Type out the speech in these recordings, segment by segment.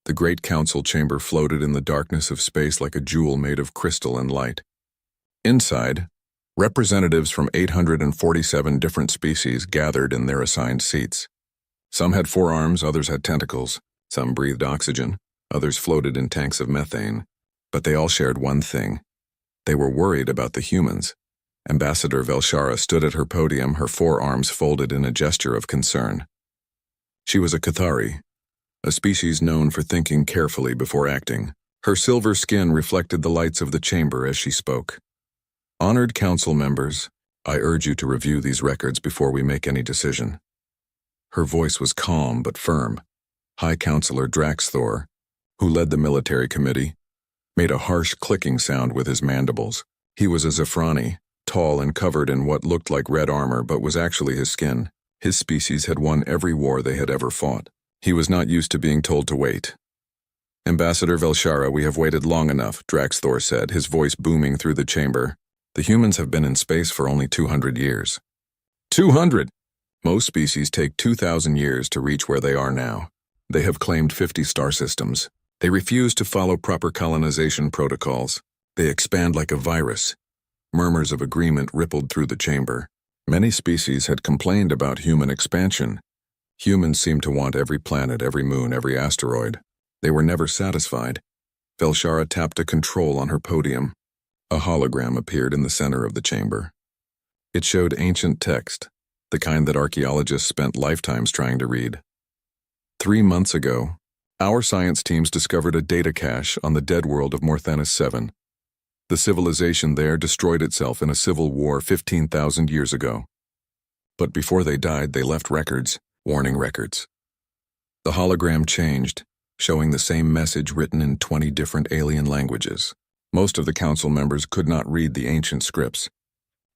The great council chamber floated in the darkness of space like a jewel made of crystal and light. Inside, representatives from 847 different species gathered in their assigned seats. Some had forearms, others had tentacles. Some breathed oxygen, others floated in tanks of methane. But they all shared one thing. They were worried about the humans. Ambassador Velshara stood at her podium, her forearms folded in a gesture of concern. She was a Cathari, a species known for thinking carefully before acting. Her silver skin reflected the lights of the chamber as she spoke. Honored council members, I urge you to review these records before we make any decision. Her voice was calm but firm. High Counselor Draxthor, who led the military committee, made a harsh clicking sound with his mandibles. He was a Zephrani, tall and covered in what looked like red armor but was actually his skin. His species had won every war they had ever fought. He was not used to being told to wait. Ambassador Velshara, we have waited long enough, Draxthor said, his voice booming through the chamber. The humans have been in space for only 200 years. 200! Most species take 2,000 years to reach where they are now. They have claimed 50 star systems. They refuse to follow proper colonization protocols. They expand like a virus. Murmurs of agreement rippled through the chamber. Many species had complained about human expansion. Humans seemed to want every planet, every moon, every asteroid. They were never satisfied. Velshara tapped a control on her podium. A hologram appeared in the center of the chamber. It showed ancient text, the kind that archaeologists spent lifetimes trying to read. 3 months ago, our science teams discovered a data cache on the dead world of Morthanis 7. The civilization there destroyed itself in a civil war 15,000 years ago. But before they died, they left records, warning records. The hologram changed, showing the same message written in 20 different alien languages. Most of the council members could not read the ancient scripts,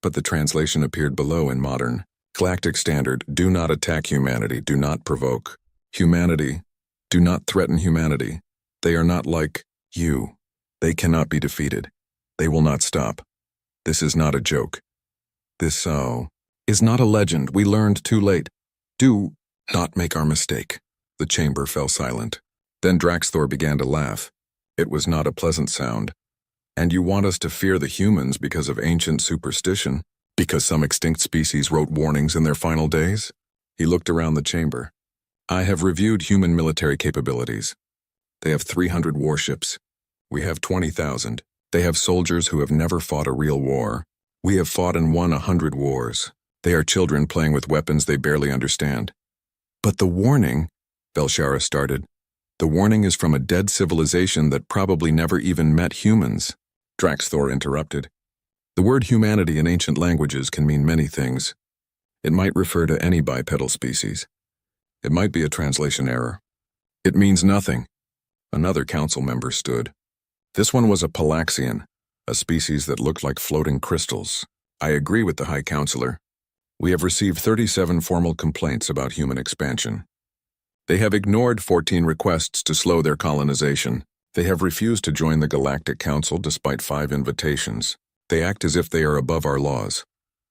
but the translation appeared below in modern. Galactic Standard, do not attack humanity, do not provoke. Humanity, do not threaten humanity. They are not like you. They cannot be defeated. They will not stop. This is not a joke. This is not a legend. We learned too late. Do not make our mistake. The chamber fell silent. Then Draxthor began to laugh. It was not a pleasant sound. And you want us to fear the humans because of ancient superstition? Because some extinct species wrote warnings in their final days? He looked around the chamber. I have reviewed human military capabilities. They have 300 warships. We have 20,000. They have soldiers who have never fought a real war. We have fought and won 100 wars. They are children playing with weapons they barely understand. But the warning, Velshara started, the warning is from a dead civilization that probably never even met humans. Draxthor interrupted. The word humanity in ancient languages can mean many things. It might refer to any bipedal species. It might be a translation error. It means nothing. Another council member stood. This one was a Palaxian, a species that looked like floating crystals. I agree with the High Counselor. We have received 37 formal complaints about human expansion. They have ignored 14 requests to slow their colonization. They have refused to join the Galactic Council despite 5 invitations. They act as if they are above our laws.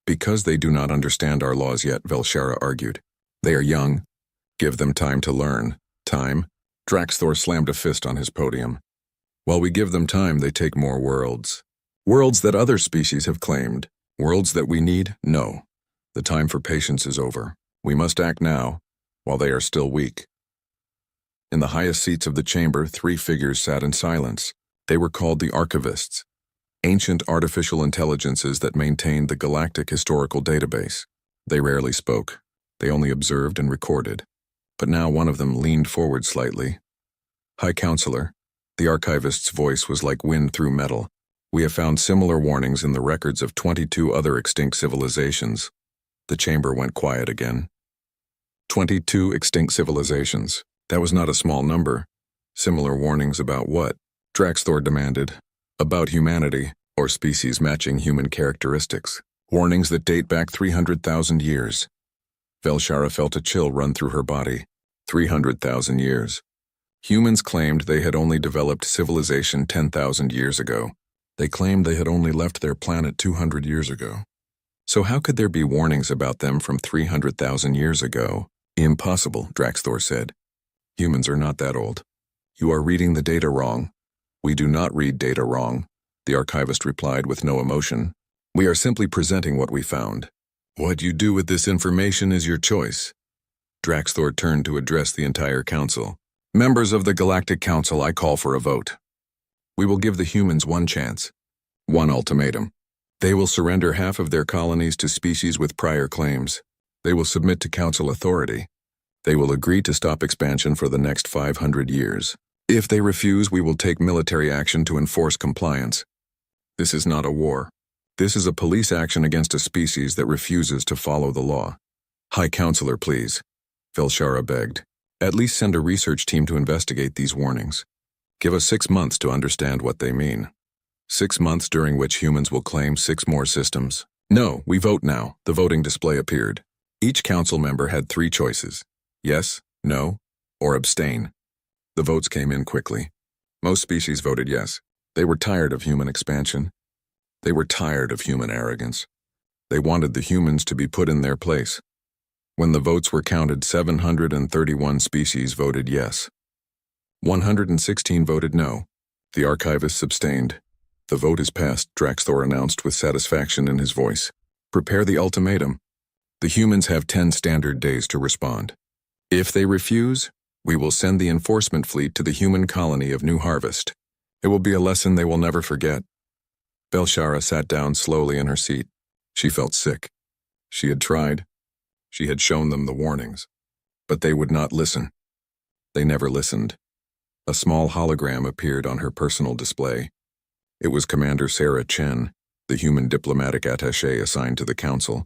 Because they do not understand our laws yet, Velshara argued. They are young. Give them time to learn. Time? Draxthor slammed a fist on his podium. While we give them time, they take more worlds. Worlds that other species have claimed. Worlds that we need? No. The time for patience is over. We must act now, while they are still weak. In the highest seats of the chamber, 3 figures sat in silence. They were called the Archivists, ancient artificial intelligences that maintained the Galactic Historical Database. They rarely spoke. They only observed and recorded. But now one of them leaned forward slightly. High Counselor, the archivist's voice was like wind through metal. We have found similar warnings in the records of 22 other extinct civilizations. The chamber went quiet again. 22 extinct civilizations. That was not a small number. Similar warnings about what? Draxthor demanded. About humanity, or species matching human characteristics. Warnings that date back 300,000 years. Velshara felt a chill run through her body. 300,000 years. Humans claimed they had only developed civilization 10,000 years ago. They claimed they had only left their planet 200 years ago. So how could there be warnings about them from 300,000 years ago? Impossible, Draxthor said. Humans are not that old. You are reading the data wrong. We do not read data wrong, the archivist replied with no emotion. We are simply presenting what we found. What you do with this information is your choice. Draxthor turned to address the entire council. Members of the Galactic Council, I call for a vote. We will give the humans one chance, one ultimatum. They will surrender half of their colonies to species with prior claims. They will submit to council authority. They will agree to stop expansion for the next 500 years. If they refuse, we will take military action to enforce compliance. This is not a war. This is a police action against a species that refuses to follow the law. High Counselor, please, Velshara begged. At least send a research team to investigate these warnings. Give us 6 months to understand what they mean. 6 months during which humans will claim 6 more systems. No, we vote now. The voting display appeared. Each council member had 3 choices. Yes, no, or abstain. The votes came in quickly. Most species voted yes. They were tired of human expansion. They were tired of human arrogance. They wanted the humans to be put in their place. When the votes were counted, 731 species voted yes. 116 voted no. The archivists abstained. The vote is passed, Draxthor announced with satisfaction in his voice. Prepare the ultimatum. The humans have 10 standard days to respond. If they refuse, we will send the enforcement fleet to the human colony of New Harvest. It will be a lesson they will never forget. Velshara sat down slowly in her seat. She felt sick. She had tried. She had shown them the warnings. But they would not listen. They never listened. A small hologram appeared on her personal display. It was Commander Sarah Chen, the human diplomatic attaché assigned to the council.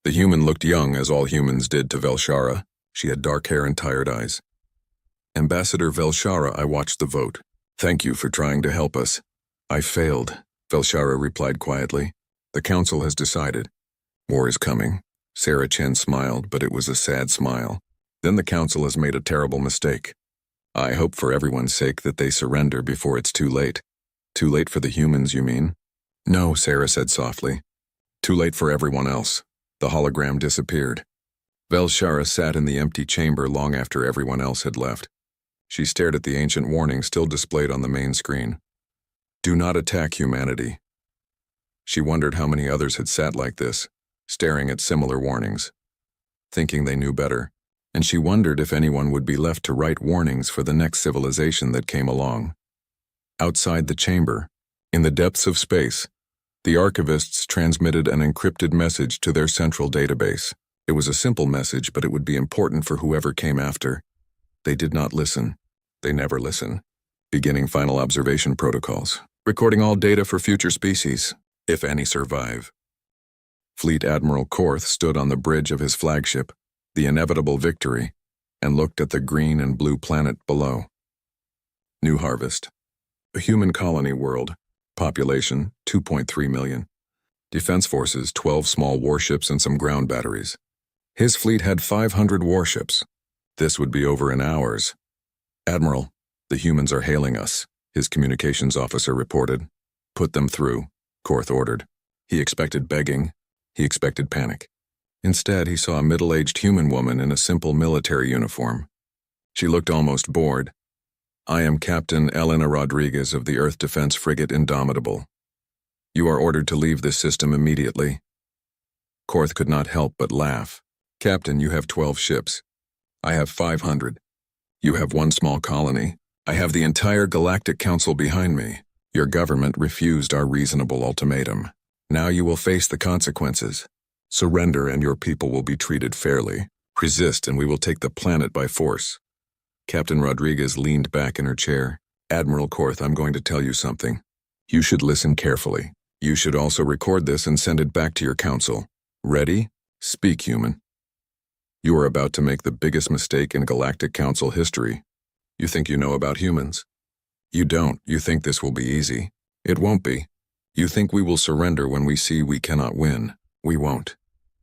The human looked young, as all humans did to Velshara. She had dark hair and tired eyes. Ambassador Velshara, I watched the vote. Thank you for trying to help us. I failed, Velshara replied quietly. The council has decided. War is coming. Sarah Chen smiled, but it was a sad smile. Then the council has made a terrible mistake. I hope for everyone's sake that they surrender before it's too late. Too late for the humans, you mean? No, Sarah said softly. Too late for everyone else. The hologram disappeared. Velshara sat in the empty chamber long after everyone else had left. She stared at the ancient warning still displayed on the main screen. Do not attack humanity. She wondered how many others had sat like this, staring at similar warnings, thinking they knew better, and she wondered if anyone would be left to write warnings for the next civilization that came along. Outside the chamber, in the depths of space, the archivists transmitted an encrypted message to their central database. It was a simple message, but it would be important for whoever came after. They did not listen. They never listen. Beginning final observation protocols. Recording all data for future species, if any survive. Fleet Admiral Korth stood on the bridge of his flagship, the Inevitable Victory, and looked at the green and blue planet below. New Harvest. A human colony world. Population, 2.3 million. Defense forces, 12 small warships and some ground batteries. His fleet had 500 warships. This would be over in hours. Admiral, the humans are hailing us, his communications officer reported. Put them through, Korth ordered. He expected begging. He expected panic. Instead, he saw a middle-aged human woman in a simple military uniform. She looked almost bored. I am Captain Elena Rodriguez of the Earth Defense Frigate Indomitable. You are ordered to leave this system immediately. Korth could not help but laugh. Captain, you have 12 ships. I have 500. You have 1 small colony. I have the entire Galactic Council behind me. Your government refused our reasonable ultimatum. Now you will face the consequences. Surrender and your people will be treated fairly. Resist and we will take the planet by force. Captain Rodriguez leaned back in her chair. Admiral Korth, I'm going to tell you something. You should listen carefully. You should also record this and send it back to your council. Ready? Speak, human. You are about to make the biggest mistake in Galactic Council history. You think you know about humans? You don't. You think this will be easy. It won't be. You think we will surrender when we see we cannot win. We won't.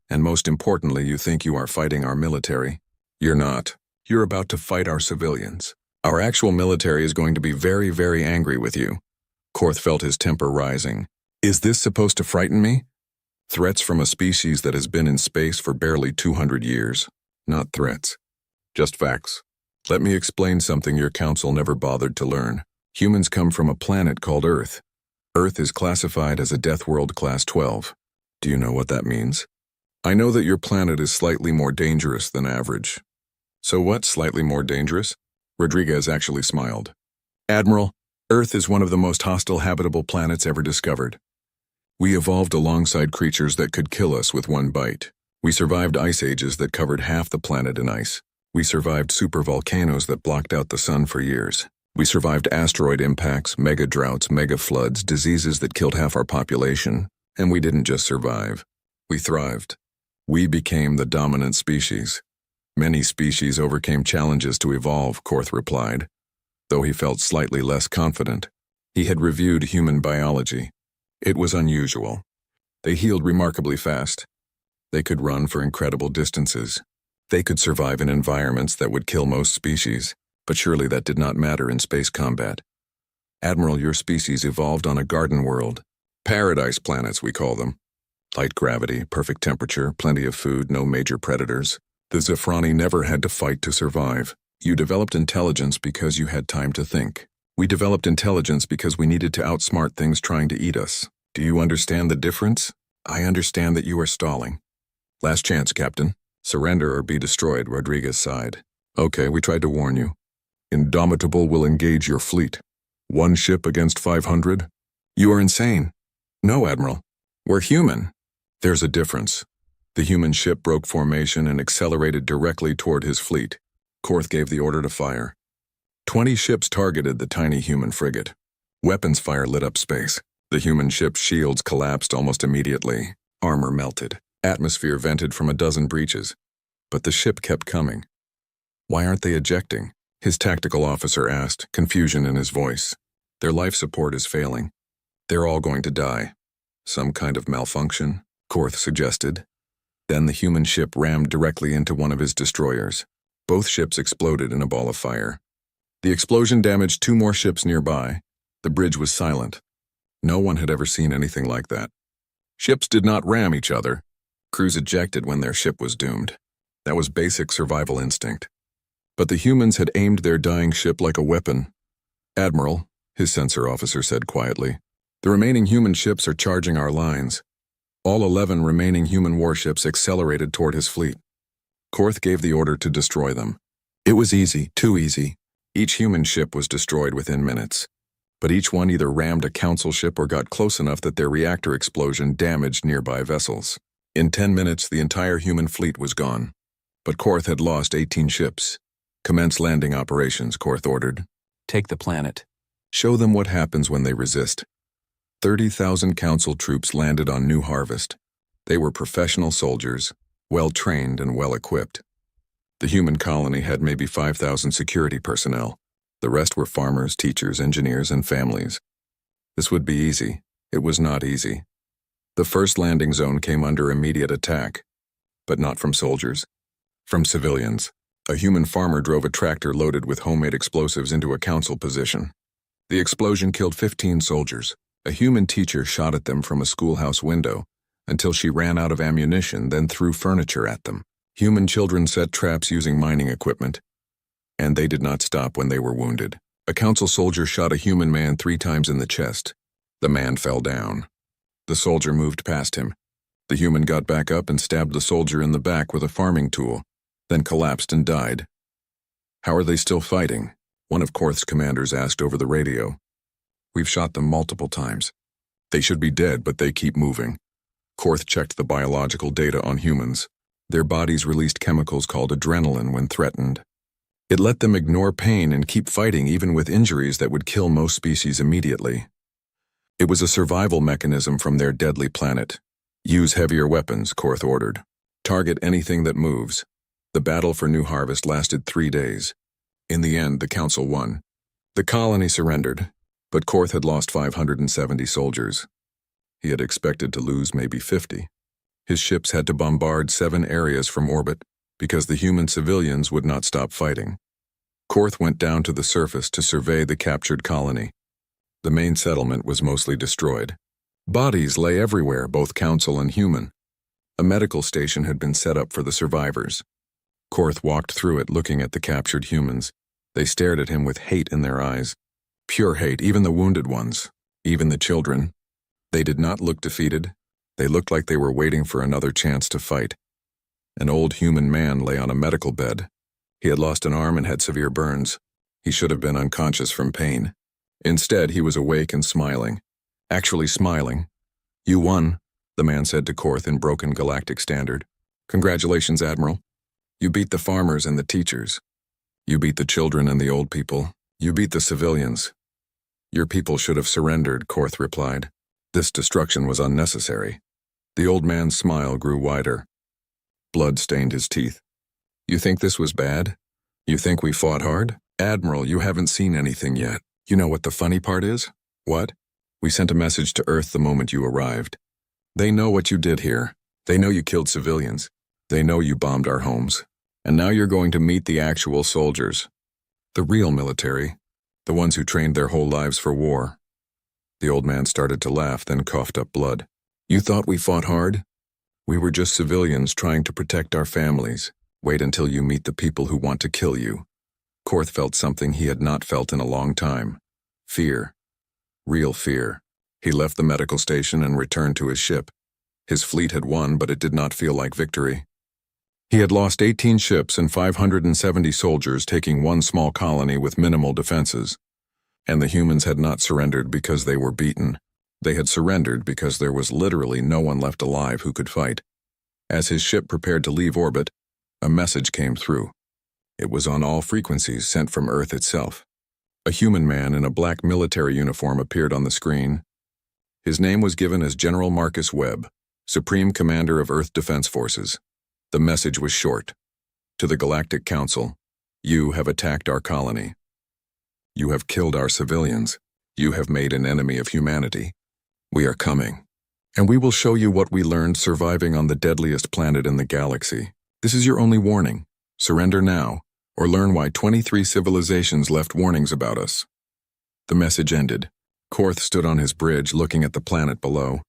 And most importantly, you think you are fighting our military. You're not. You're about to fight our civilians. Our actual military is going to be very, very angry with you. Korth felt his temper rising. Is this supposed to frighten me? Threats from a species that has been in space for barely 200 years. Not threats. Just facts. Let me explain something your council never bothered to learn. Humans come from a planet called Earth. Earth is classified as a Death World Class 12. Do you know what that means? I know that your planet is slightly more dangerous than average. So what's slightly more dangerous? Rodriguez actually smiled. Admiral, Earth is one of the most hostile habitable planets ever discovered. We evolved alongside creatures that could kill us with one bite. We survived ice ages that covered half the planet in ice. We survived supervolcanoes that blocked out the sun for years. We survived asteroid impacts, mega droughts, mega floods, diseases that killed half our population. And we didn't just survive. We thrived. We became the dominant species. Many species overcame challenges to evolve, Korth replied, though he felt slightly less confident. He had reviewed human biology. It was unusual. They healed remarkably fast. They could run for incredible distances. They could survive in environments that would kill most species, but surely that did not matter in space combat. Admiral, your species evolved on a garden world. Paradise planets, we call them. Light gravity, perfect temperature, plenty of food, no major predators. The Zafrani never had to fight to survive. You developed intelligence because you had time to think. We developed intelligence because we needed to outsmart things trying to eat us. Do you understand the difference? I understand that you are stalling. Last chance, Captain. Surrender or be destroyed, Rodriguez sighed. Okay, we tried to warn you. Indomitable will engage your fleet. 1 ship against 500? You are insane. No, Admiral. We're human. There's a difference. The human ship broke formation and accelerated directly toward his fleet. Korth gave the order to fire. 20 ships targeted the tiny human frigate. Weapons fire lit up space. The human ship's shields collapsed almost immediately. Armor melted. Atmosphere vented from a dozen breaches. But the ship kept coming. Why aren't they ejecting? His tactical officer asked, confusion in his voice. Their life support is failing. They're all going to die. Some kind of malfunction, Korth suggested. Then the human ship rammed directly into one of his destroyers. Both ships exploded in a ball of fire. The explosion damaged 2 more ships nearby. The bridge was silent. No one had ever seen anything like that. Ships did not ram each other. Crews ejected when their ship was doomed. That was basic survival instinct. But the humans had aimed their dying ship like a weapon. Admiral, his sensor officer said quietly, the remaining human ships are charging our lines. All 11 remaining human warships accelerated toward his fleet. Korth gave the order to destroy them. It was easy, too easy. Each human ship was destroyed within minutes. But each one either rammed a council ship or got close enough that their reactor explosion damaged nearby vessels. In 10 minutes, the entire human fleet was gone. But Korth had lost 18 ships. Commence landing operations, Korth ordered. Take the planet. Show them what happens when they resist. 30,000 council troops landed on New Harvest. They were professional soldiers, well-trained and well-equipped. The human colony had maybe 5,000 security personnel. The rest were farmers, teachers, engineers, and families. This would be easy. It was not easy. The first landing zone came under immediate attack, but not from soldiers, from civilians. A human farmer drove a tractor loaded with homemade explosives into a council position. The explosion killed 15 soldiers. A human teacher shot at them from a schoolhouse window until she ran out of ammunition, then threw furniture at them. Human children set traps using mining equipment, and they did not stop when they were wounded. A council soldier shot a human man 3 times in the chest. The man fell down. The soldier moved past him. The human got back up and stabbed the soldier in the back with a farming tool, then collapsed and died. How are they still fighting? One of Korth's commanders asked over the radio. We've shot them multiple times. They should be dead, but they keep moving. Korth checked the biological data on humans. Their bodies released chemicals called adrenaline when threatened. It let them ignore pain and keep fighting even with injuries that would kill most species immediately. It was a survival mechanism from their deadly planet. Use heavier weapons, Korth ordered. Target anything that moves. The battle for New Harvest lasted 3 days. In the end, the council won. The colony surrendered, but Korth had lost 570 soldiers. He had expected to lose maybe 50. His ships had to bombard 7 areas from orbit because the human civilians would not stop fighting. Korth went down to the surface to survey the captured colony. The main settlement was mostly destroyed. Bodies lay everywhere, both council and human. A medical station had been set up for the survivors. Korth walked through it, looking at the captured humans. They stared at him with hate in their eyes. Pure hate, even the wounded ones, even the children. They did not look defeated. They looked like they were waiting for another chance to fight. An old human man lay on a medical bed. He had lost an arm and had severe burns. He should have been unconscious from pain. Instead, he was awake and smiling. Actually smiling. "You won," the man said to Korth in broken galactic standard. "Congratulations, Admiral. You beat the farmers and the teachers. You beat the children and the old people. You beat the civilians. Your people should have surrendered," Korth replied. This destruction was unnecessary. The old man's smile grew wider. Blood stained his teeth. "You think this was bad? You think we fought hard? Admiral, you haven't seen anything yet. You know what the funny part is? What? We sent a message to Earth the moment you arrived. They know what you did here. They know you killed civilians. They know you bombed our homes. And now you're going to meet the actual soldiers. The real military. The ones who trained their whole lives for war." The old man started to laugh, then coughed up blood. "You thought we fought hard? We were just civilians trying to protect our families. Wait until you meet the people who want to kill you." Korth felt something he had not felt in a long time. Fear. Real fear. He left the medical station and returned to his ship. His fleet had won, but it did not feel like victory. He had lost 18 ships and 570 soldiers, taking one small colony with minimal defenses. And the humans had not surrendered because they were beaten. They had surrendered because there was literally no one left alive who could fight. As his ship prepared to leave orbit, a message came through. It was on all frequencies, sent from Earth itself. A human man in a black military uniform appeared on the screen. His name was given as General Marcus Webb, Supreme Commander of Earth Defense Forces. The message was short. "To the Galactic Council, you have attacked our colony. You have killed our civilians. You have made an enemy of humanity. We are coming. And we will show you what we learned surviving on the deadliest planet in the galaxy. This is your only warning. Surrender now, or learn why 23 civilizations left warnings about us." The message ended. Korth stood on his bridge looking at the planet below.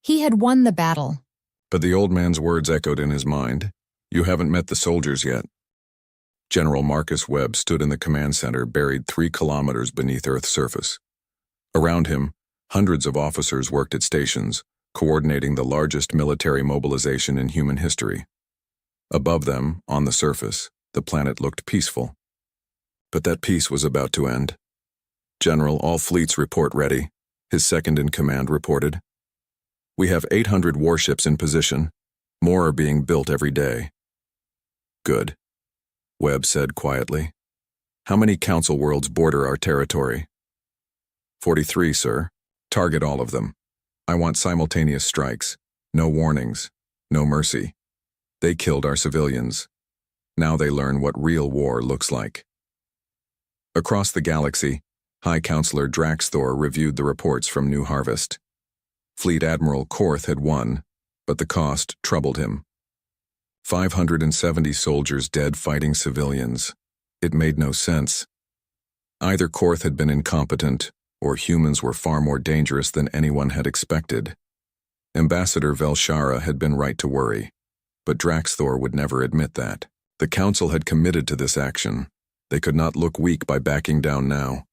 He had won the battle. But the old man's words echoed in his mind. "You haven't met the soldiers yet." General Marcus Webb stood in the command center, buried 3 kilometers beneath Earth's surface. Around him, hundreds of officers worked at stations, coordinating the largest military mobilization in human history. Above them, on the surface, the planet looked peaceful. But that peace was about to end. "General, all fleets report ready," his second-in-command reported. "We have 800 warships in position. More are being built every day." "Good," Webb said quietly. "How many council worlds border our territory?" 43, sir. Target all of them. I want simultaneous strikes. No warnings. No mercy. They killed our civilians. Now they learn what real war looks like." Across the galaxy, High Counselor Draxthor reviewed the reports from New Harvest. Fleet Admiral Korth had won, but the cost troubled him. 570 soldiers dead fighting civilians. It made no sense. Either Korth had been incompetent, or humans were far more dangerous than anyone had expected. Ambassador Velshara had been right to worry, but Draxthor would never admit that. The Council had committed to this action. They could not look weak by backing down now.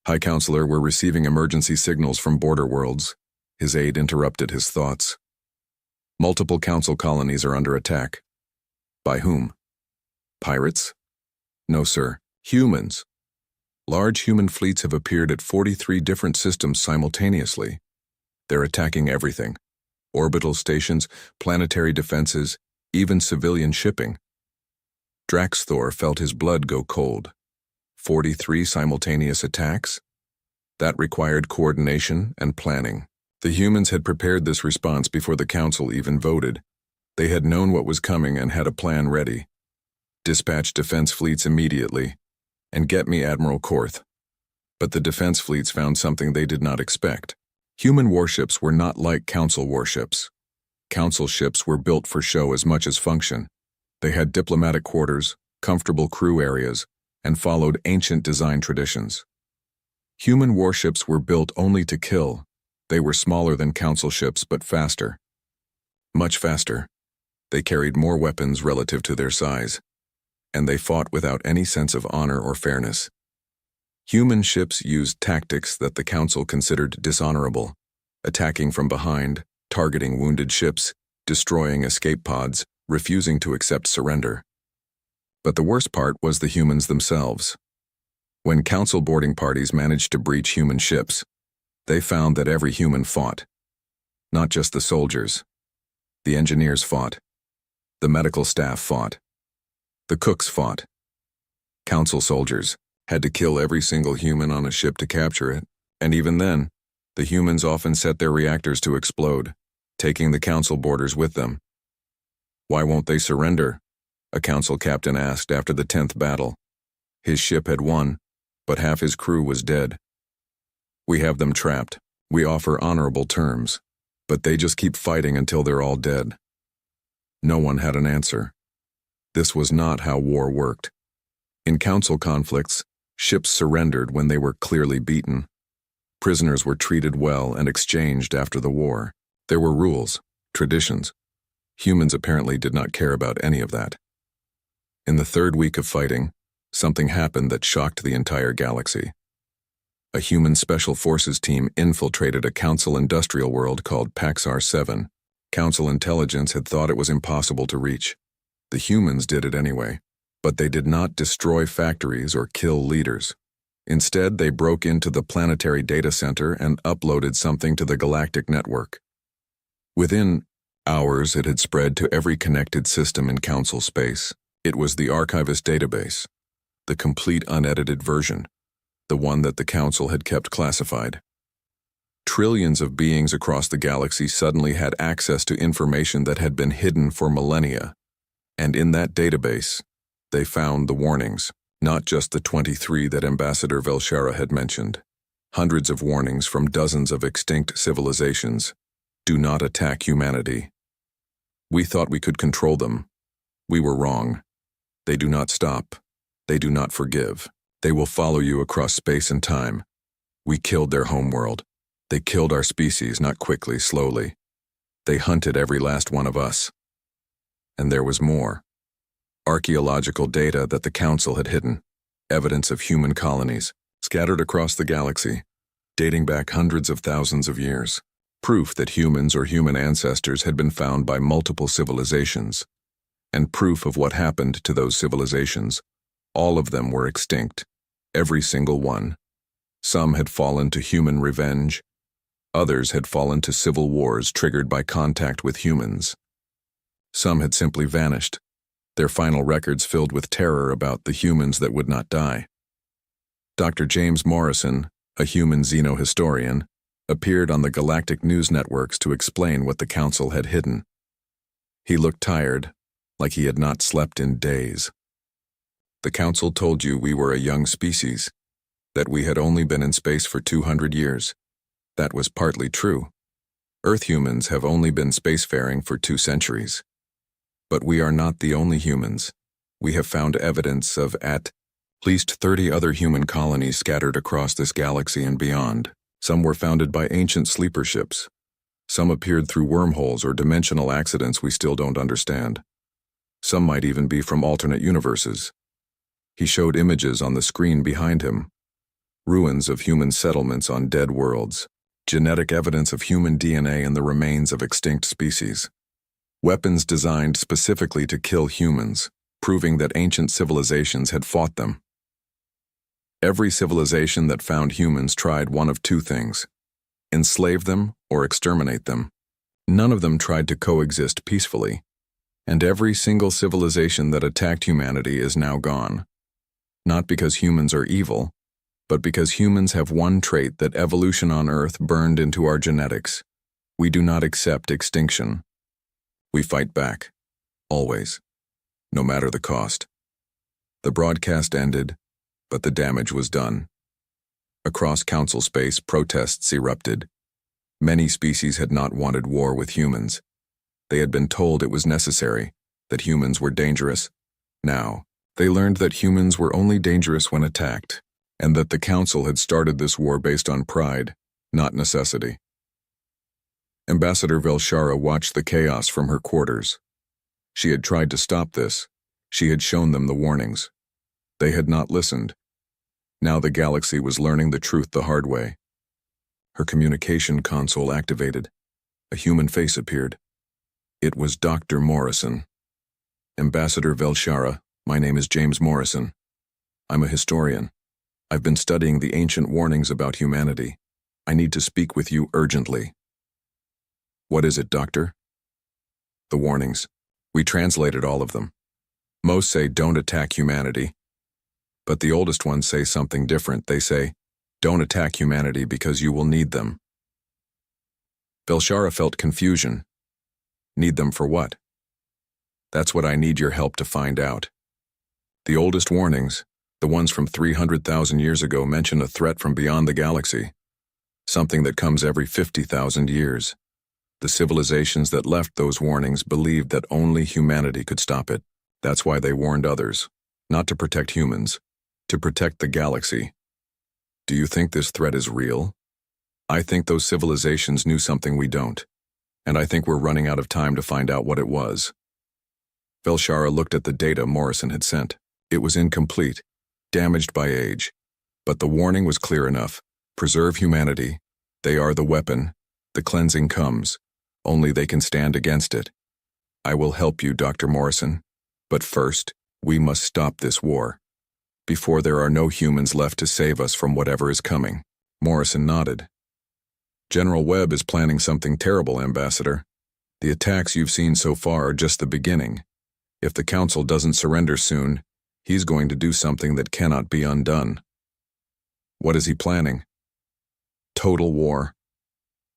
"High Counselor, we're receiving emergency signals from border worlds." His aide interrupted his thoughts. "Multiple Council colonies are under attack." "By whom? Pirates?" "No, sir. Humans. Large human fleets have appeared at 43 different systems simultaneously. They're attacking everything. Orbital stations, planetary defenses, even civilian shipping." Draxthor felt his blood go cold. 43 simultaneous attacks? That required coordination and planning. The humans had prepared this response before the Council even voted. They had known what was coming and had a plan ready. Dispatch defense fleets immediately, and get me Admiral Korth. But the defense fleets found something they did not expect. Human warships were not like Council warships. Council ships were built for show as much as function. They had diplomatic quarters, comfortable crew areas, and followed ancient design traditions. Human warships were built only to kill. They were smaller than Council ships, but faster. Much faster. They carried more weapons relative to their size. and they fought without any sense of honor or fairness. Human ships used tactics that the Council considered dishonorable, attacking from behind, targeting wounded ships, destroying escape pods, refusing to accept surrender. But the worst part was the humans themselves. When Council boarding parties managed to breach human ships, they found that every human fought. Not just the soldiers. The engineers fought. The medical staff fought. The cooks fought. Council soldiers had to kill every single human on a ship to capture it, and even then, the humans often set their reactors to explode, taking the Council boarders with them. "Why won't they surrender?" a Council captain asked after the 10th battle. His ship had won, but half his crew was dead. "We have them trapped. We offer honorable terms, but they just keep fighting until they're all dead." No one had an answer. This was not how war worked. In Council conflicts, ships surrendered when they were clearly beaten. Prisoners were treated well and exchanged after the war. There were rules, traditions. Humans apparently did not care about any of that. In the 3rd week of fighting, something happened that shocked the entire galaxy. A human special forces team infiltrated a Council industrial world called Paxar 7. Council intelligence had thought it was impossible to reach. The humans did it anyway, but they did not destroy factories or kill leaders. Instead, they broke into the planetary data center and uploaded something to the galactic network. Within hours, it had spread to every connected system in Council space. It was the archivist database, the complete unedited version, the one that the Council had kept classified. Trillions of beings across the galaxy suddenly had access to information that had been hidden for millennia. And in that database, they found the warnings, not just the 23 that Ambassador Velshara had mentioned. Hundreds of warnings from dozens of extinct civilizations. Do not attack humanity. We thought we could control them. We were wrong. They do not stop. They do not forgive. They will follow you across space and time. We killed their homeworld. They killed our species, not quickly, slowly. They hunted every last one of us. And there was more. Archaeological data that the Council had hidden. Evidence of human colonies, scattered across the galaxy, dating back hundreds of thousands of years. Proof that humans or human ancestors had been found by multiple civilizations. And proof of what happened to those civilizations. All of them were extinct. Every single one. Some had fallen to human revenge. Others had fallen to civil wars triggered by contact with humans. Some had simply vanished, their final records filled with terror about the humans that would not die. Dr. James Morrison, a human xenohistorian, appeared on the galactic news networks to explain what the Council had hidden. He looked tired, like he had not slept in days. "The Council told you we were a young species, that we had only been in space for 200 years. That was partly true. Earth humans have only been spacefaring for 2 centuries. But we are not the only humans. We have found evidence of at least 30 other human colonies scattered across this galaxy and beyond. Some were founded by ancient sleeper ships. Some appeared through wormholes or dimensional accidents we still don't understand. Some might even be from alternate universes." He showed images on the screen behind him. Ruins of human settlements on dead worlds. Genetic evidence of human DNA in the remains of extinct species. Weapons designed specifically to kill humans, proving that ancient civilizations had fought them. Every civilization that found humans tried one of 2 things: enslave them or exterminate them. None of them tried to coexist peacefully, and every single civilization that attacked humanity is now gone. Not because humans are evil, but because humans have one trait that evolution on Earth burned into our genetics. We do not accept extinction. We fight back, always, no matter the cost. The broadcast ended, but the damage was done. Across Council space, protests erupted. Many species had not wanted war with humans. They had been told it was necessary, that humans were dangerous. Now, they learned that humans were only dangerous when attacked, and that the Council had started this war based on pride, not necessity. Ambassador Velshara watched the chaos from her quarters. She had tried to stop this, She had shown them the warnings. They had not listened. Now the galaxy was learning the truth the hard way. Her communication console activated. A human face appeared. It was Dr. Morrison. Ambassador Velshara, my name is James Morrison. I'm a historian. I've been studying the ancient warnings about humanity. I need to speak with you urgently. What is it, Doctor? The warnings. We translated all of them. Most say don't attack humanity. But the oldest ones say something different. They say, don't attack humanity because you will need them. Velshara felt confusion. Need them for what? That's what I need your help to find out. The oldest warnings, the ones from 300,000 years ago, mention a threat from beyond the galaxy. Something that comes every 50,000 years. The civilizations that left those warnings believed that only humanity could stop it. That's why they warned others. Not to protect humans, to protect the galaxy. Do you think this threat is real? I think those civilizations knew something we don't. And I think we're running out of time to find out what it was. Velshara looked at the data Morrison had sent. It was incomplete, damaged by age. But the warning was clear enough. Preserve humanity. They are the weapon. The cleansing comes. Only they can stand against it. I will help you, Dr. Morrison. But first, we must stop this war. Before there are no humans left to save us from whatever is coming. Morrison nodded. General Webb is planning something terrible, Ambassador. The attacks you've seen so far are just the beginning. If the Council doesn't surrender soon, he's going to do something that cannot be undone. What is he planning? Total war.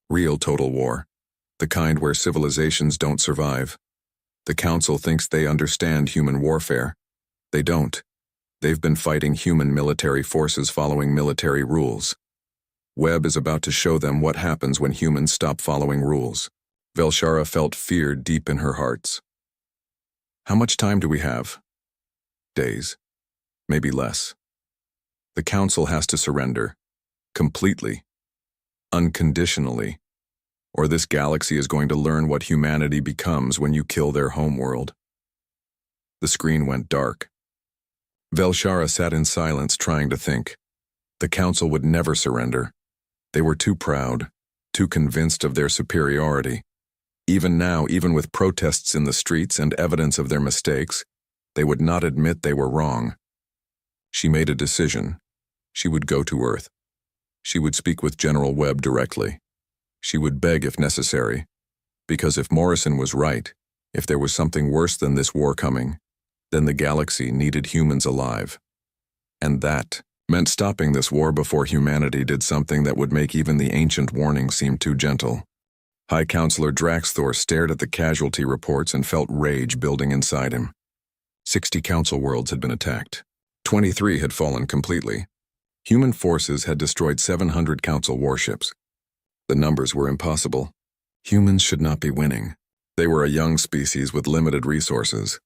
Real total war. The kind where civilizations don't survive. The Council thinks they understand human warfare. They don't. They've been fighting human military forces following military rules. Webb is about to show them what happens when humans stop following rules. Velshara felt fear deep in her heart. How much time do we have? Days. Maybe less. The Council has to surrender. Completely. Unconditionally. Or this galaxy is going to learn what humanity becomes when you kill their homeworld. The screen went dark. Velshara sat in silence, trying to think. The Council would never surrender. They were too proud, too convinced of their superiority. Even now, even with protests in the streets and evidence of their mistakes, they would not admit they were wrong. She made a decision. She would go to Earth. She would speak with General Webb directly. She would beg if necessary, because if Morrison was right, if there was something worse than this war coming, then the galaxy needed humans alive. And that meant stopping this war before humanity did something that would make even the ancient warning seem too gentle. High Counselor Draxthor stared at the casualty reports and felt rage building inside him. 60 Council worlds had been attacked. 23 had fallen completely. Human forces had destroyed 700 Council warships. The numbers were impossible. Humans should not be winning. They were a young species with limited resources.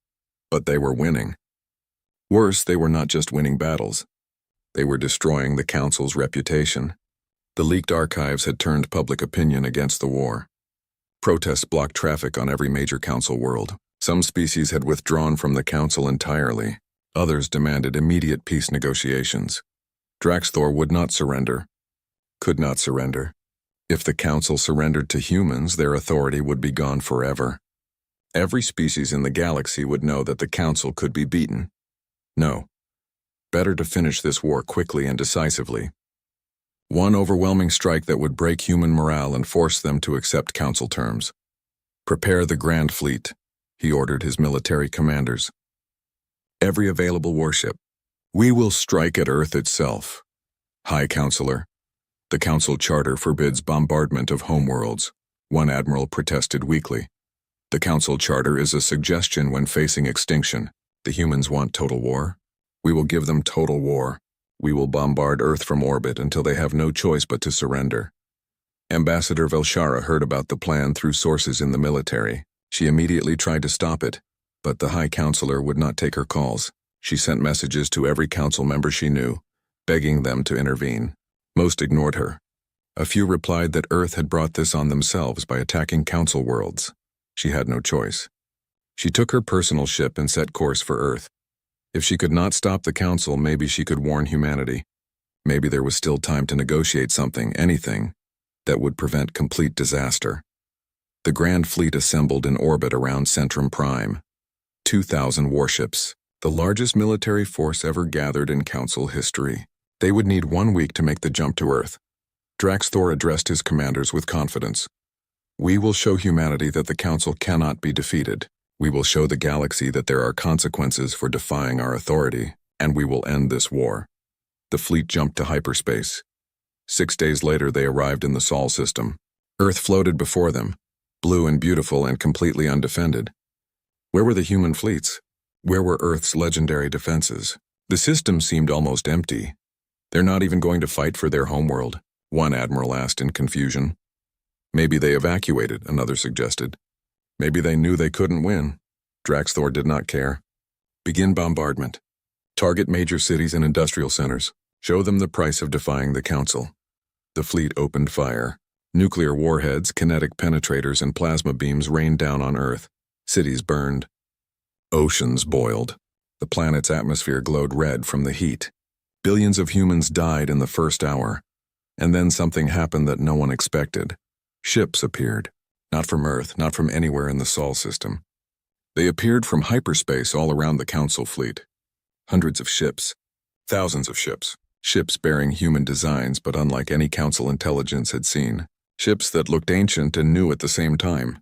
But they were winning. Worse, they were not just winning battles. They were destroying the Council's reputation. The leaked archives had turned public opinion against the war. Protests blocked traffic on every major Council world. Some species had withdrawn from the Council entirely. Others demanded immediate peace negotiations. Draxthor would not surrender. Could not surrender. If the Council surrendered to humans, their authority would be gone forever. Every species in the galaxy would know that the Council could be beaten. No. Better to finish this war quickly and decisively. One overwhelming strike that would break human morale and force them to accept Council terms. Prepare the Grand Fleet, he ordered his military commanders. Every available warship. We will strike at Earth itself. High Counselor, the Council Charter forbids bombardment of homeworlds. One admiral protested weakly. The Council Charter is a suggestion when facing extinction. The humans want total war. We will give them total war. We will bombard Earth from orbit until they have no choice but to surrender. Ambassador Velshara heard about the plan through sources in the military. She immediately tried to stop it, but the High Counselor would not take her calls. She sent messages to every Council member she knew, begging them to intervene. Most ignored her. A few replied that Earth had brought this on themselves by attacking Council worlds. She had no choice. She took her personal ship and set course for Earth. If she could not stop the Council, maybe she could warn humanity. Maybe there was still time to negotiate something, anything, that would prevent complete disaster. The Grand Fleet assembled in orbit around Centrum Prime. 2,000 warships, the largest military force ever gathered in Council history. They would need 1 week to make the jump to Earth. Draxthor addressed his commanders with confidence. We will show humanity that the Council cannot be defeated. We will show the galaxy that there are consequences for defying our authority, and we will end this war. The fleet jumped to hyperspace. 6 days later, they arrived in the Sol system. Earth floated before them, blue and beautiful and completely undefended. Where were the human fleets? Where were Earth's legendary defenses? The system seemed almost empty. They're not even going to fight for their homeworld, one admiral asked in confusion. Maybe they evacuated, another suggested. Maybe they knew they couldn't win. Draxthor did not care. Begin bombardment. Target major cities and industrial centers. Show them the price of defying the Council. The fleet opened fire. Nuclear warheads, kinetic penetrators, and plasma beams rained down on Earth. Cities burned. Oceans boiled. The planet's atmosphere glowed red from the heat. Billions of humans died in the first hour. And then something happened that no one expected. Ships appeared. Not from Earth, not from anywhere in the Sol system. They appeared from hyperspace all around the Council fleet. Hundreds of ships. Thousands of ships. Ships bearing human designs but unlike any Council intelligence had seen. Ships that looked ancient and new at the same time.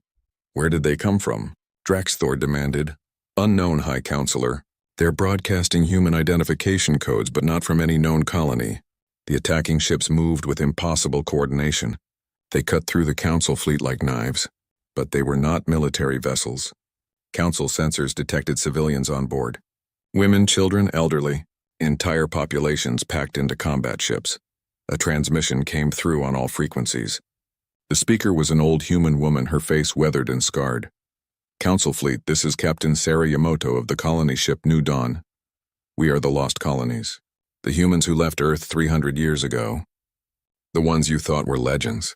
Where did they come from? Draxthor demanded. Unknown, High Counselor. They're broadcasting human identification codes but not from any known colony. The attacking ships moved with impossible coordination. They cut through the Council fleet like knives. But they were not military vessels. Council sensors detected civilians on board. Women, children, elderly. Entire populations packed into combat ships. A transmission came through on all frequencies. The speaker was an old human woman, her face weathered and scarred. Council fleet, this is Captain Sarah Yamato of the colony ship New Dawn. We are the lost colonies. The humans who left Earth 300 years ago. The ones you thought were legends.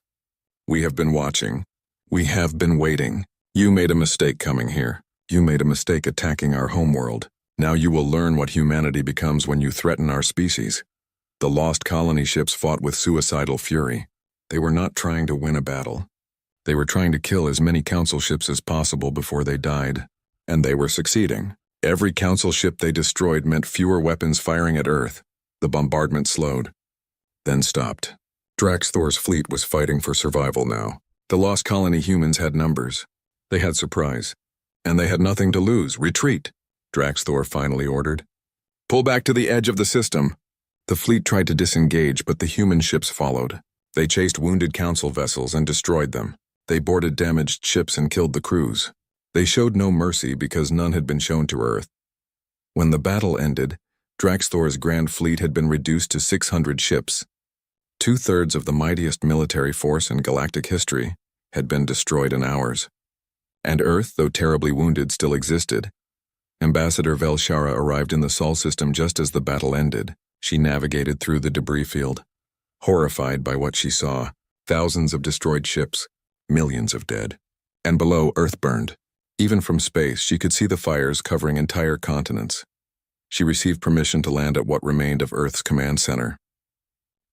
We have been watching. We have been waiting. You made a mistake coming here. You made a mistake attacking our homeworld. Now you will learn what humanity becomes when you threaten our species. The lost colony ships fought with suicidal fury. They were not trying to win a battle. They were trying to kill as many Council ships as possible before they died. And they were succeeding. Every Council ship they destroyed meant fewer weapons firing at Earth. The bombardment slowed. Then stopped. Draxthor's fleet was fighting for survival now. The lost colony humans had numbers. They had surprise. And they had nothing to lose. Retreat, Draxthor finally ordered. Pull back to the edge of the system. The fleet tried to disengage, but the human ships followed. They chased wounded Council vessels and destroyed them. They boarded damaged ships and killed the crews. They showed no mercy because none had been shown to Earth. When the battle ended, Draxthor's Grand Fleet had been reduced to 600 ships. 2/3 of the mightiest military force in galactic history had been destroyed in hours. And Earth, though terribly wounded, still existed. Ambassador Velshara arrived in the Sol system just as the battle ended. She navigated through the debris field. Horrified by what she saw, thousands of destroyed ships, millions of dead. And below, Earth burned. Even from space, she could see the fires covering entire continents. She received permission to land at what remained of Earth's command center.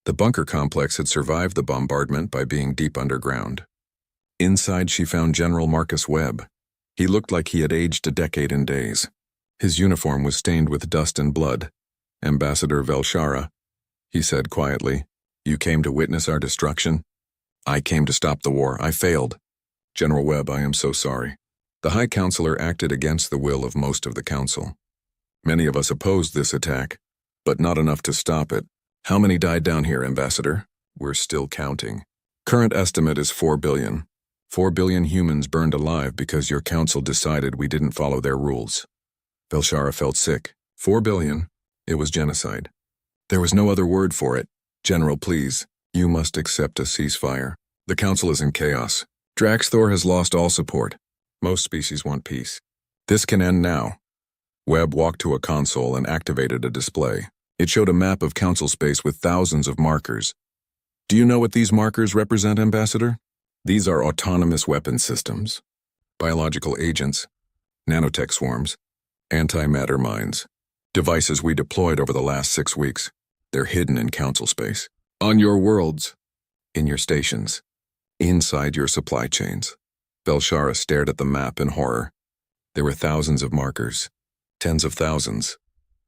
The bunker complex had survived the bombardment by being deep underground. Inside, she found General Marcus Webb. He looked like he had aged a decade in days. His uniform was stained with dust and blood. Ambassador Velshara, he said quietly, you came to witness our destruction? I came to stop the war. I failed. General Webb, I am so sorry. The High Counselor acted against the will of most of the Council. Many of us opposed this attack, but not enough to stop it. How many died down here, Ambassador? We're still counting. Current estimate is 4 billion. 4 billion humans burned alive because your Council decided we didn't follow their rules. Velshara felt sick. 4 billion? It was genocide. There was no other word for it. General, please, you must accept a ceasefire. The Council is in chaos. Draxthor has lost all support. Most species want peace. This can end now. Webb walked to a console and activated a display. It showed a map of Council space with thousands of markers. Do you know what these markers represent, Ambassador? These are autonomous weapon systems. Biological agents. nanotech swarms, antimatter mines, devices we deployed over the last 6 weeks. They're hidden in council space. On your worlds. In your stations. Inside your supply chains. Velshara stared at the map in horror. There were thousands of markers. Tens of thousands.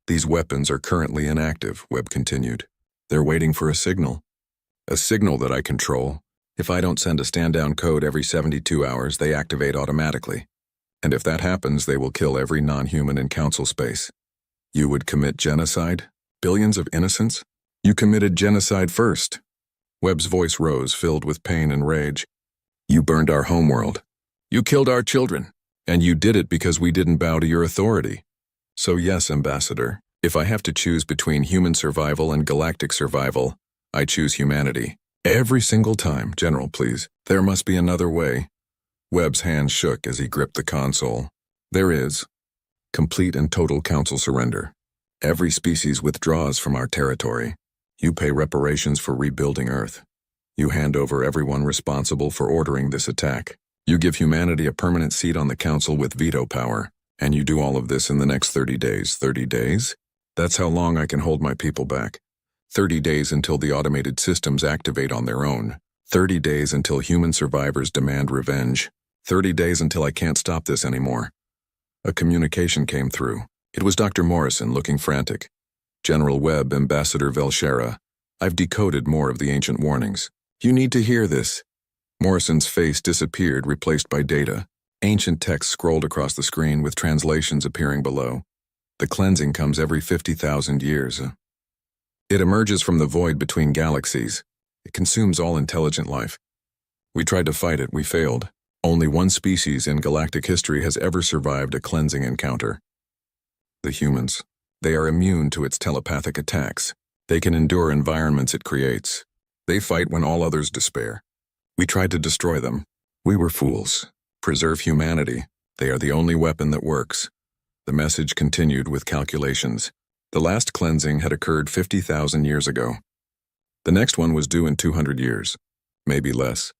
These weapons are currently inactive, Webb continued. They're waiting for a signal. A signal that I control. If I don't send a stand-down code every 72 hours, they activate automatically. And if that happens, they will kill every non-human in council space. You would commit genocide? Billions of innocents? You committed genocide first. Webb's voice rose, filled with pain and rage. You burned our homeworld. You killed our children. And you did it because we didn't bow to your authority. So yes, Ambassador, if I have to choose between human survival and galactic survival, I choose humanity. Every single time, General, please. There must be another way. Webb's hand shook as he gripped the console. There is. Complete and total council surrender. Every species withdraws from our territory. You pay reparations for rebuilding Earth. You hand over everyone responsible for ordering this attack. You give humanity a permanent seat on the council with veto power. And you do all of this in the next 30 days. 30 days? That's how long I can hold my people back. 30 days until the automated systems activate on their own. 30 days until human survivors demand revenge. 30 days until I can't stop this anymore. A communication came through. It was Dr. Morrison, looking frantic. General Webb, Ambassador Velshara, I've decoded more of the ancient warnings. You need to hear this. Morrison's face disappeared, replaced by data. Ancient text scrolled across the screen with translations appearing below. The cleansing comes every 50,000 years. It emerges from the void between galaxies. It consumes all intelligent life. We tried to fight it, we failed. Only one species in galactic history has ever survived a cleansing encounter. The humans. They are immune to its telepathic attacks. They can endure environments it creates. They fight when all others despair. We tried to destroy them. We were fools. Preserve humanity. They are the only weapon that works. The message continued with calculations. The last cleansing had occurred 50,000 years ago. The next one was due in 200 years. Maybe less.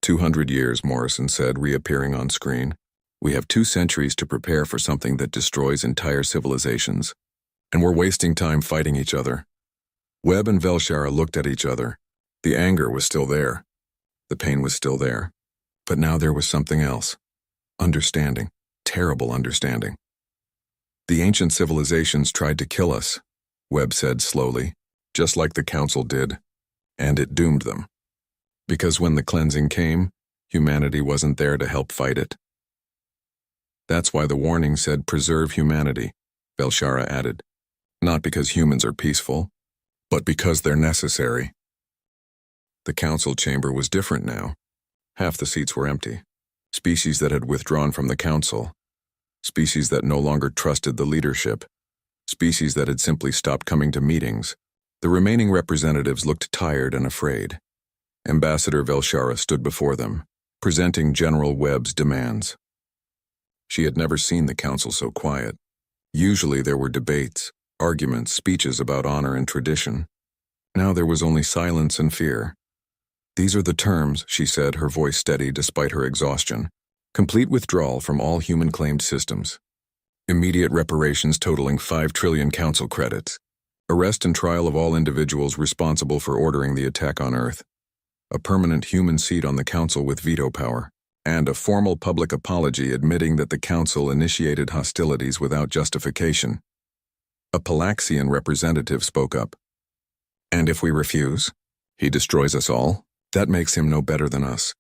200 years, Morrison said, reappearing on screen. We have 2 centuries to prepare for something that destroys entire civilizations. And we're wasting time fighting each other. Webb and Velshara looked at each other. The anger was still there. The pain was still there. But now there was something else. Understanding. Terrible understanding. The ancient civilizations tried to kill us, Webb said slowly, just like the council did, and it doomed them. Because when the cleansing came, humanity wasn't there to help fight it. That's why the warning said preserve humanity, Velshara added. Not because humans are peaceful, but because they're necessary. The council chamber was different now. Half the seats were empty. Species that had withdrawn from the council. Species that no longer trusted the leadership. Species that had simply stopped coming to meetings. The remaining representatives looked tired and afraid. Ambassador Velshara stood before them, presenting General Webb's demands. She had never seen the council so quiet. Usually there were debates, arguments, speeches about honor and tradition. Now there was only silence and fear. These are the terms, she said, her voice steady despite her exhaustion. Complete withdrawal from all human-claimed systems. Immediate reparations totaling 5 trillion council credits. Arrest and trial of all individuals responsible for ordering the attack on Earth. A permanent human seat on the council with veto power. And a formal public apology admitting that the council initiated hostilities without justification. A Palaxian representative spoke up. And if we refuse, he destroys us all? That makes him no better than us.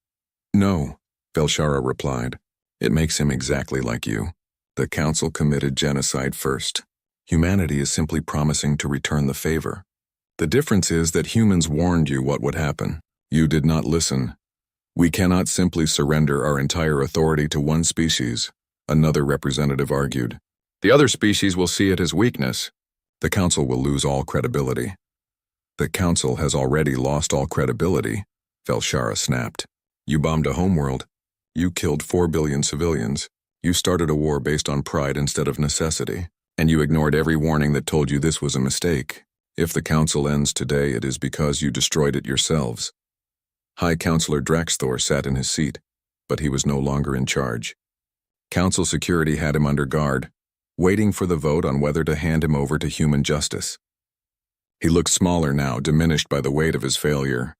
No, Velshara replied. It makes him exactly like you. The council committed genocide first. Humanity is simply promising to return the favor. The difference is that humans warned you what would happen. You did not listen. We cannot simply surrender our entire authority to one species, another representative argued. The other species will see it as weakness. The council will lose all credibility. The council has already lost all credibility, Velshara snapped. You bombed a homeworld. You killed 4 billion civilians. You started a war based on pride instead of necessity. And you ignored every warning that told you this was a mistake. If the council ends today, it is because you destroyed it yourselves. High Counselor Draxthor sat in his seat, but he was no longer in charge. Council security had him under guard, waiting for the vote on whether to hand him over to human justice. He looked smaller now, diminished by the weight of his failure.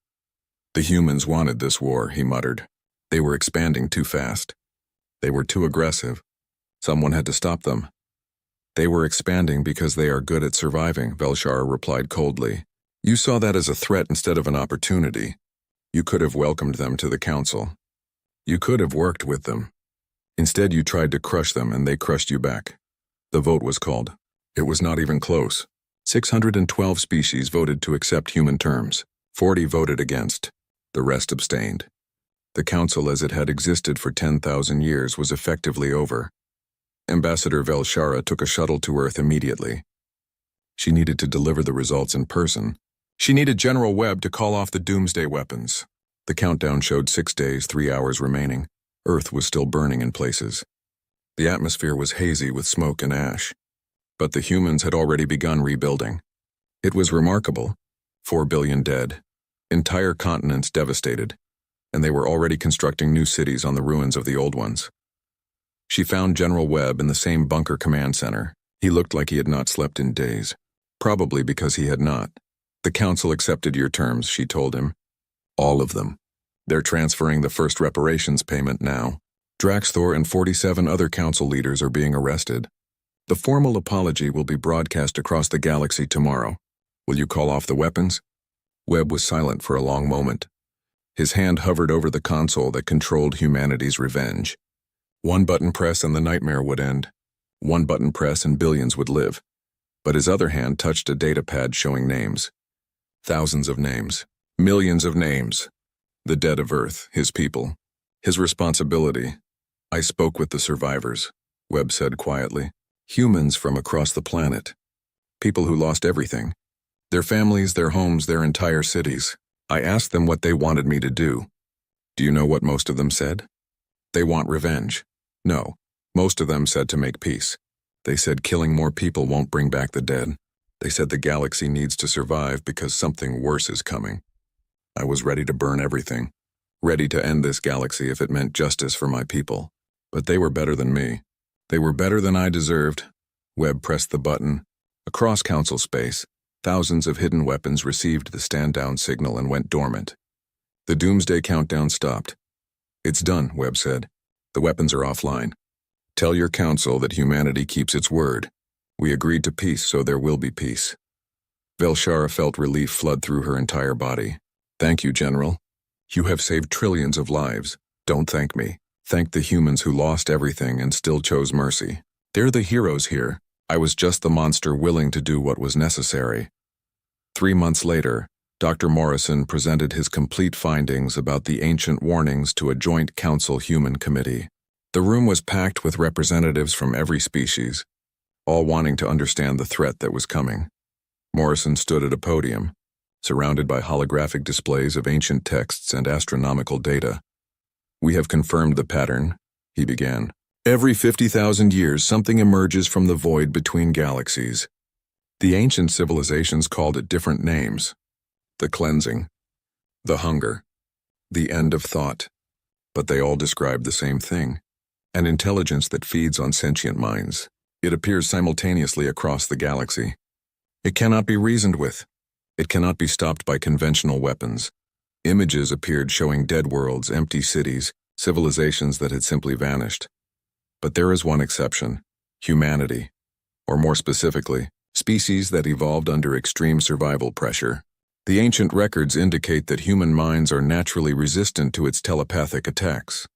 The humans wanted this war, he muttered. They were expanding too fast. They were too aggressive. Someone had to stop them. They were expanding because they are good at surviving, Velshara replied coldly. You saw that as a threat instead of an opportunity. You could have welcomed them to the council. You could have worked with them. Instead, you tried to crush them and they crushed you back. The vote was called. It was not even close. 612 species voted to accept human terms. 40 voted against. The rest abstained. The council as it had existed for 10,000 years was effectively over. Ambassador Velshara took a shuttle to Earth immediately. She needed to deliver the results in person. She needed General Webb to call off the doomsday weapons. The countdown showed 6 days, 3 hours remaining. Earth was still burning in places. The atmosphere was hazy with smoke and ash. But the humans had already begun rebuilding. It was remarkable. 4 billion dead. Entire continents devastated. And they were already constructing new cities on the ruins of the old ones. She found General Webb in the same bunker command center. He looked like he had not slept in days. Probably because he had not. The council accepted your terms, she told him. All of them. They're transferring the first reparations payment now. Draxthor and 47 other council leaders are being arrested. The formal apology will be broadcast across the galaxy tomorrow. Will you call off the weapons? Webb was silent for a long moment. His hand hovered over the console that controlled humanity's revenge. One button press and the nightmare would end. One button press and billions would live. But his other hand touched a data pad showing names. Thousands of names. Millions of names. The dead of Earth, his people. His responsibility. I spoke with the survivors, Webb said quietly. Humans from across the planet. People who lost everything. Their families, their homes, their entire cities. I asked them what they wanted me to do. Do you know what most of them said? They want revenge. No, most of them said to make peace. They said killing more people won't bring back the dead. They said the galaxy needs to survive because something worse is coming. I was ready to burn everything. Ready to end this galaxy if it meant justice for my people. But they were better than me. They were better than I deserved. Webb pressed the button. Across council space, thousands of hidden weapons received the stand-down signal and went dormant. The doomsday countdown stopped. It's done, Webb said. The weapons are offline. Tell your council that humanity keeps its word. We agreed to peace, so there will be peace. Velshara felt relief flood through her entire body. Thank you, General. You have saved trillions of lives. Don't thank me. Thank the humans who lost everything and still chose mercy. They're the heroes here. I was just the monster willing to do what was necessary. 3 months later, Dr. Morrison presented his complete findings about the ancient warnings to a joint council human committee. The room was packed with representatives from every species, all wanting to understand the threat that was coming. Morrison stood at a podium, surrounded by holographic displays of ancient texts and astronomical data. We have confirmed the pattern, he began. Every 50,000 years, something emerges from the void between galaxies. The ancient civilizations called it different names. The cleansing, the hunger, the end of thought. But they all describe the same thing. An intelligence that feeds on sentient minds. It appears simultaneously across the galaxy. It cannot be reasoned with. It cannot be stopped by conventional weapons. Images appeared showing dead worlds, empty cities, civilizations that had simply vanished. But there is one exception: humanity, or more specifically, species that evolved under extreme survival pressure. The ancient records indicate that human minds are naturally resistant to its telepathic attacks.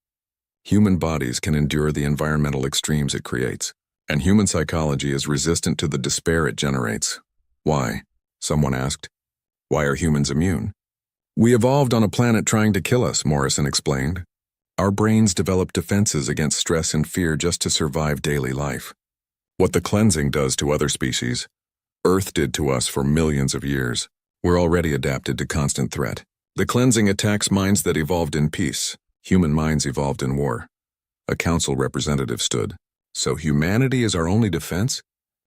Human bodies can endure the environmental extremes it creates, and human psychology is resistant to the despair it generates. Why? Someone asked. Why are humans immune? We evolved on a planet trying to kill us, Morrison explained. Our brains developed defenses against stress and fear just to survive daily life. What the cleansing does to other species, Earth did to us for millions of years. We're already adapted to constant threat. The cleansing attacks minds that evolved in peace. Human minds evolved in war. A council representative stood. So humanity is our only defense?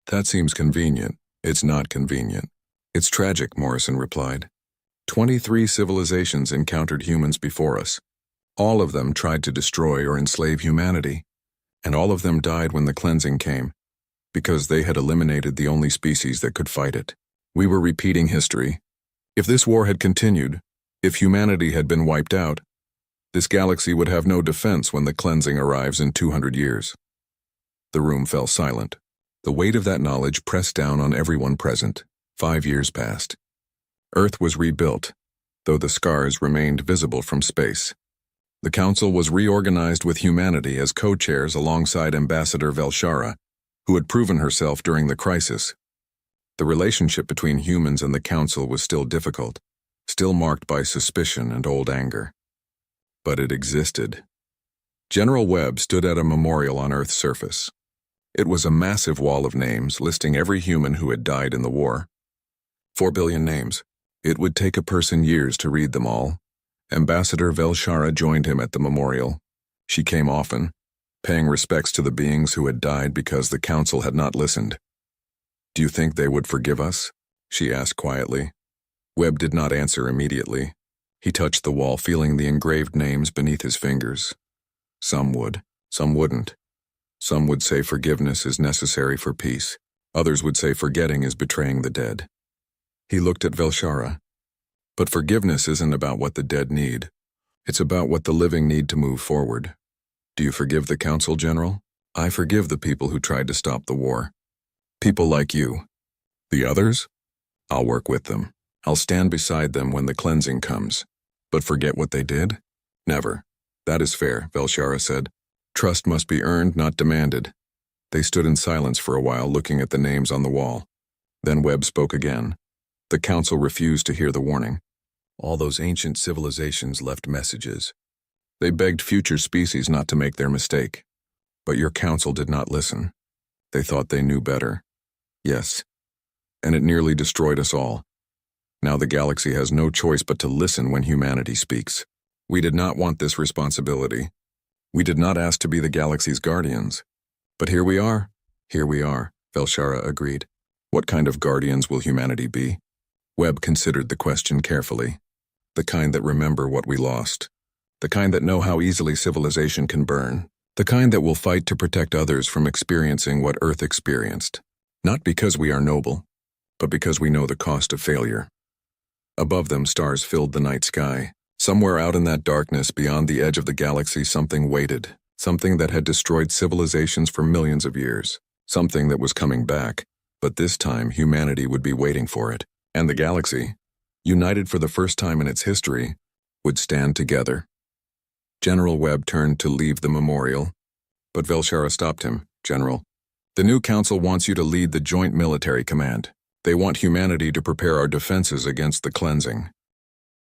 That seems convenient. It's not convenient. It's tragic, Morrison replied. 23 civilizations encountered humans before us. All of them tried to destroy or enslave humanity. And all of them died when the cleansing came, because they had eliminated the only species that could fight it. We were repeating history. If this war had continued, if humanity had been wiped out, this galaxy would have no defense when the cleansing arrives in 200 years. The room fell silent. The weight of that knowledge pressed down on everyone present. 5 years passed. Earth was rebuilt, though the scars remained visible from space. The council was reorganized with humanity as co-chairs alongside Ambassador Velshara, who had proven herself during the crisis. The relationship between humans and the council was still difficult, still marked by suspicion and old anger. But it existed. General Webb stood at a memorial on Earth's surface. It was a massive wall of names listing every human who had died in the war. 4 billion names. It would take a person years to read them all. Ambassador Velshara joined him at the memorial. She came often, paying respects to the beings who had died because the council had not listened. "Do you think they would forgive us?" she asked quietly. Webb did not answer immediately. He touched the wall, feeling the engraved names beneath his fingers. Some would, some wouldn't. Some would say forgiveness is necessary for peace. Others would say forgetting is betraying the dead. He looked at Velshara. But forgiveness isn't about what the dead need. It's about what the living need to move forward. "Do you forgive the council, General?" "I forgive the people who tried to stop the war. People like you. The others? I'll work with them. I'll stand beside them when the cleansing comes. But forget what they did? Never." "That is fair," Velshara said. "Trust must be earned, not demanded." They stood in silence for a while, looking at the names on the wall. Then Webb spoke again. The council refused to hear the warning. All those ancient civilizations left messages. They begged future species not to make their mistake. But your council did not listen. They thought they knew better. Yes. And it nearly destroyed us all. Now the galaxy has no choice but to listen when humanity speaks. We did not want this responsibility. We did not ask to be the galaxy's guardians. But here we are. Here we are, Velshara agreed. What kind of guardians will humanity be? Webb considered the question carefully. The kind that remember what we lost. The kind that know how easily civilization can burn. The kind that will fight to protect others from experiencing what Earth experienced. Not because we are noble, but because we know the cost of failure. Above them, stars filled the night sky. Somewhere out in that darkness beyond the edge of the galaxy, something waited. Something that had destroyed civilizations for millions of years. Something that was coming back, but this time humanity would be waiting for it. And the galaxy, united for the first time in its history, would stand together. General Webb turned to leave the memorial, but Velshara stopped him. "General, the new council wants you to lead the Joint Military Command. They want humanity to prepare our defenses against the cleansing."